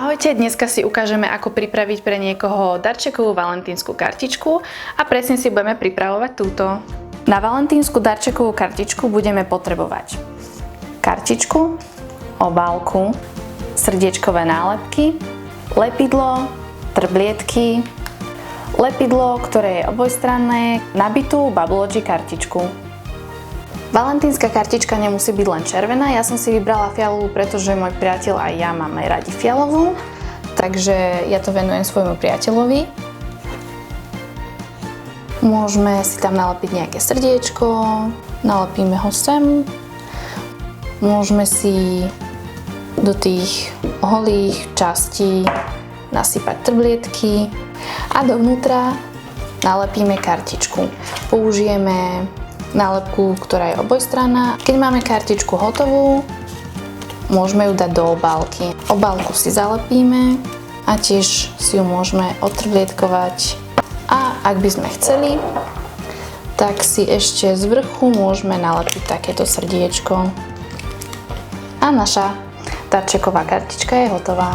Ahojte, dneska si ukážeme, ako pripraviť pre niekoho darčekovú valentínsku kartičku a presne si budeme pripravovať túto. Na valentínsku darčekovú kartičku budeme potrebovať kartičku, obálku, srdiečkové nálepky, lepidlo, trblietky, lepidlo, ktoré je obojstranné, nabitú Bubble Logic kartičku. Valentínska kartička nemusí byť len červená, ja som si vybrala fialovú, pretože môj priateľ a ja máme radi fialovú, takže ja to venujem svojmu priateľovi. Môžeme si tam nalepiť nejaké srdiečko, nalepíme ho sem. Môžeme si do tých holých častí nasypať trblietky a dovnútra nalepíme kartičku. Použijeme nálepku, ktorá je obojstranná. Keď máme kartičku hotovú, môžeme ju dať do obálky. Obálku si zalepíme a tiež si ju môžeme odtrblietkovať. A ak by sme chceli, tak si ešte z vrchu môžeme nalepiť takéto srdiečko. A naša darčeková kartička je hotová.